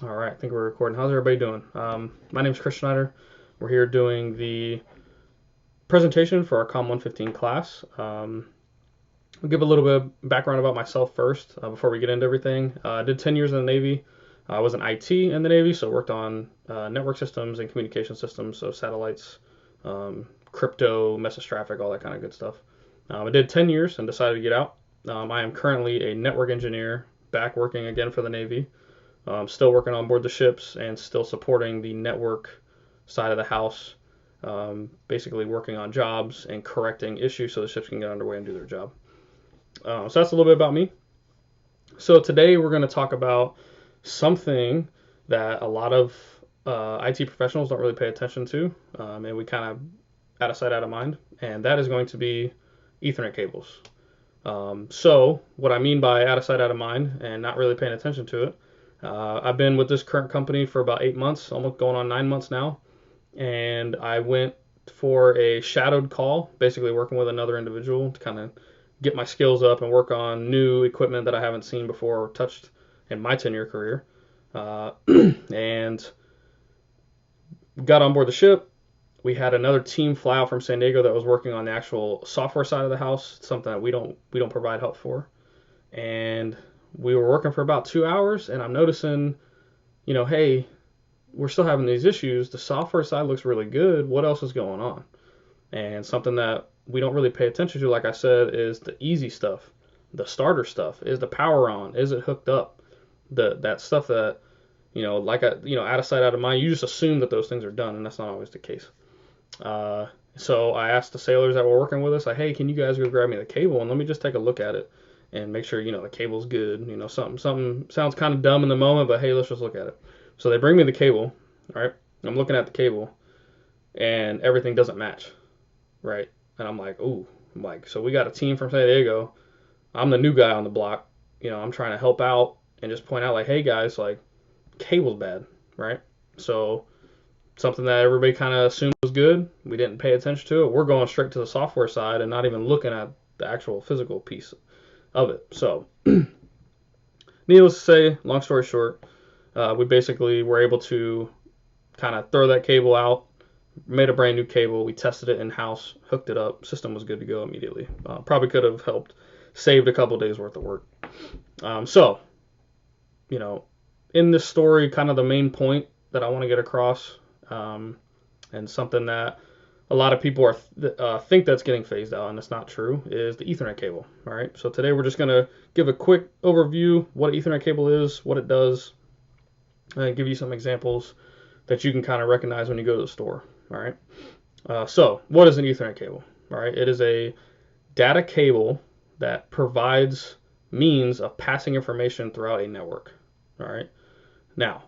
All right, I think we're recording. How's everybody doing? My name is Chris Schneider. We're here doing the presentation for our COM 115 class. I'll give a little bit of background about myself first before we get into everything. I did 10 years in the Navy. I was an IT in the Navy, so worked on network systems and communication systems, so satellites, crypto, message traffic, all that kind of good stuff. I did 10 years and decided to get out. I am currently a network engineer, back working again for the Navy. Still working on board the ships and still supporting the network side of the house, basically working on jobs and correcting issues so the ships can get underway and do their job. So that's a little bit about me. So today we're going to talk about something that a lot of IT professionals don't really pay attention to, and we kind of out of sight, out of mind, and that is going to be Ethernet cables. So what I mean by out of sight, out of mind, and not really paying attention to it, I've been with this current company for about 8 months, almost going on 9 months now, and I went for a shadowed call, basically working with another individual to kind of get my skills up and work on new equipment that I haven't seen before or touched in my 10-year career. And got on board the ship. We had another team fly out from San Diego that was working on the actual software side of the house, something that we don't provide help for. And we were working for about 2 hours, and I'm noticing, hey, we're still having these issues. The software side looks really good. What else is going on? And something that we don't really pay attention to, like I said, is the easy stuff, the starter stuff. Is the power on? Is it hooked up? That stuff that out of sight, out of mind. You just assume that those things are done, and that's not always the case. Uh, so I asked the sailors that were working with us, like, hey, can you guys go grab me the cable and let me just take a look at it and make sure the cable's good. Something sounds kind of dumb in the moment, but hey, let's just look at it. So they bring me the cable. All right, I'm looking at the cable, and everything doesn't match. Right, and I'm like, ooh, so we got a team from San Diego. I'm the new guy on the block. I'm trying to help out and just point out, like, hey guys, like, cable's bad, right? So something that everybody kind of assumed was good, we didn't pay attention to it. We're going straight to the software side and not even looking at the actual physical piece of it. So, needless to say, long story short, we basically were able to kind of throw that cable out, made a brand new cable. We tested it in house, hooked it up, system was good to go immediately. Probably could have helped saved a couple days worth of work. So, in this story, kind of the main point that I want to get across, and something that a lot of people think that's getting phased out, and it's not true, is the Ethernet cable. All right. So today we're just going to give a quick overview what an Ethernet cable is, what it does, and give you some examples that you can kind of recognize when you go to the store. All right. So what is an Ethernet cable? All right. It is a data cable that provides means of passing information throughout a network. All right. Now,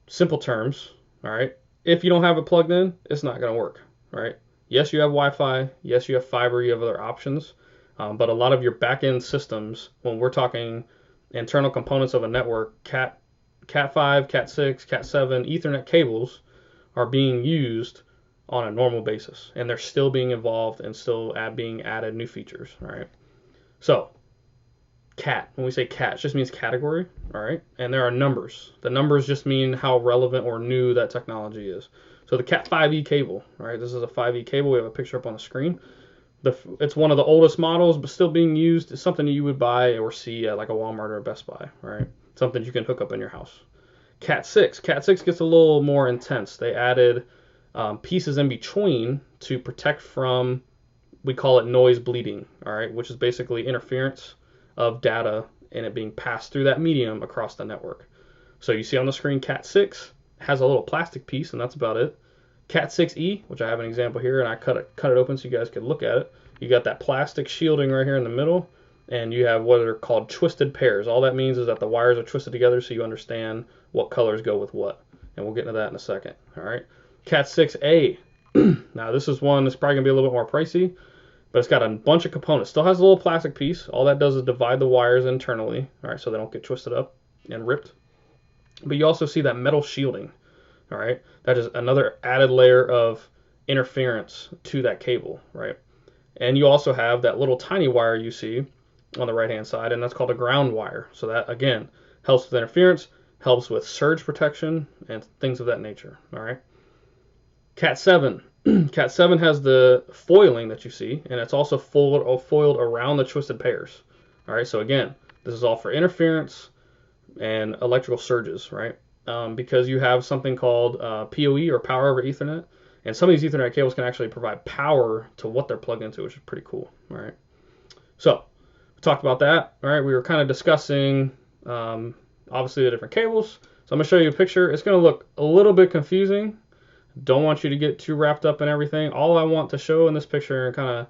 simple terms. All right. If you don't have it plugged in, it's not going to work. All right. Yes, you have Wi-Fi. Yes, you have fiber. You have other options. But a lot of your back-end systems, when we're talking internal components of a network, Cat 5, Cat 6, Cat 7, Ethernet cables are being used on a normal basis, and they're still being evolved and still being added new features. All right. So, cat, when we say cat, it just means category. All right. And there are numbers. The numbers just mean how relevant or new that technology is. So the Cat 5e cable, all right, this is a 5e cable. We have a picture up on the screen. It's one of the oldest models, but still being used. It's something you would buy or see at like a Walmart or a Best Buy, right? Something you can hook up in your house. Cat 6. Cat 6 gets a little more intense. They added pieces in between to protect from, we call it noise bleeding, all right, which is basically interference of data and it being passed through that medium across the network. So you see on the screen Cat 6 has a little plastic piece, and that's about it. Cat 6e, which I have an example here, and I cut it open so you guys can look at it. You got that plastic shielding right here in the middle, and you have what are called twisted pairs. All that means is that the wires are twisted together so you understand what colors go with what. And we'll get into that in a second. All right. Cat 6a. Now this is one that's probably going to be a little bit more pricey, but it's got a bunch of components. Still has a little plastic piece. All that does is divide the wires internally, all right, so they don't get twisted up and ripped. But you also see that metal shielding, all right? That is another added layer of interference to that cable, right? And you also have that little tiny wire you see on the right-hand side, and that's called a ground wire. So that, again, helps with interference. helps with surge protection and things of that nature. All right. Cat 7. Cat 7 has the foiling that you see, and it's also foiled around the twisted pairs. All right, so again, this is all for interference and electrical surges, right? Because you have something called PoE, or power over Ethernet, and some of these Ethernet cables can actually provide power to what they're plugged into, which is pretty cool. All right, so we talked about that. All right, we were kind of discussing obviously the different cables. So I'm gonna show you a picture. It's gonna look a little bit confusing. Don't want you to get too wrapped up in everything. All I want to show in this picture and kind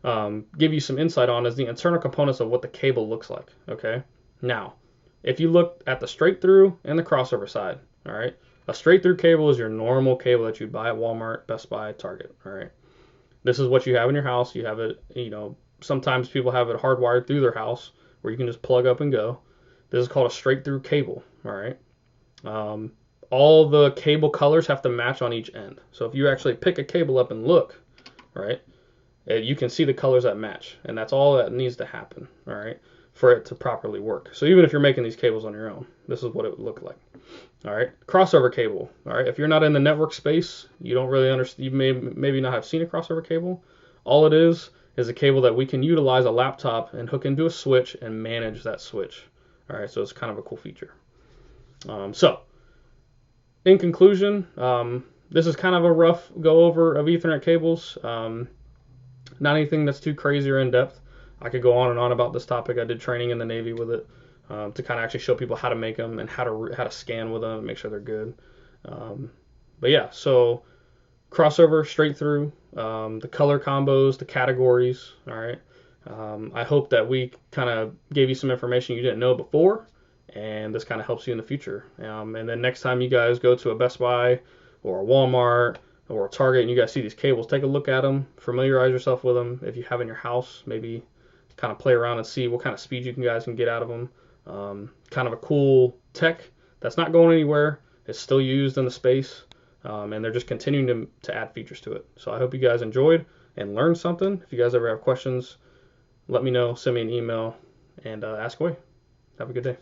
of give you some insight on is the internal components of what the cable looks like. Okay. Now, if you look at the straight through and the crossover side, all right, a straight through cable is your normal cable that you'd buy at Walmart, Best Buy, Target. All right. This is what you have in your house. You have it, sometimes people have it hardwired through their house where you can just plug up and go. This is called a straight through cable. All right. All the cable colors have to match on each end. So if you actually pick a cable up and look, right, you can see the colors that match, and that's all that needs to happen, all right, for it to properly work. So even if you're making these cables on your own, this is what it would look like. All right, crossover cable. All right, if you're not in the network space, you don't really understand. You maybe not have seen a crossover cable. All it is a cable that we can utilize a laptop and hook into a switch and manage that switch. All right, so it's kind of a cool feature. So in conclusion, this is kind of a rough go over of Ethernet cables. Not anything that's too crazy or in depth. I could go on and on about this topic. I did training in the Navy with it to kind of actually show people how to make them and how to scan with them and make sure they're good. But yeah, so crossover, straight through, the color combos, the categories. All right. I hope that we kind of gave you some information you didn't know before, and this kind of helps you in the future. And then next time you guys go to a Best Buy or a Walmart or a Target and you guys see these cables, take a look at them, familiarize yourself with them. If you have in your house, maybe kind of play around and see what kind of speed you guys can get out of them. Kind of a cool tech that's not going anywhere. It's still used in the space, and they're just continuing to add features to it. So I hope you guys enjoyed and learned something. If you guys ever have questions, let me know. Send me an email and ask away. Have a good day.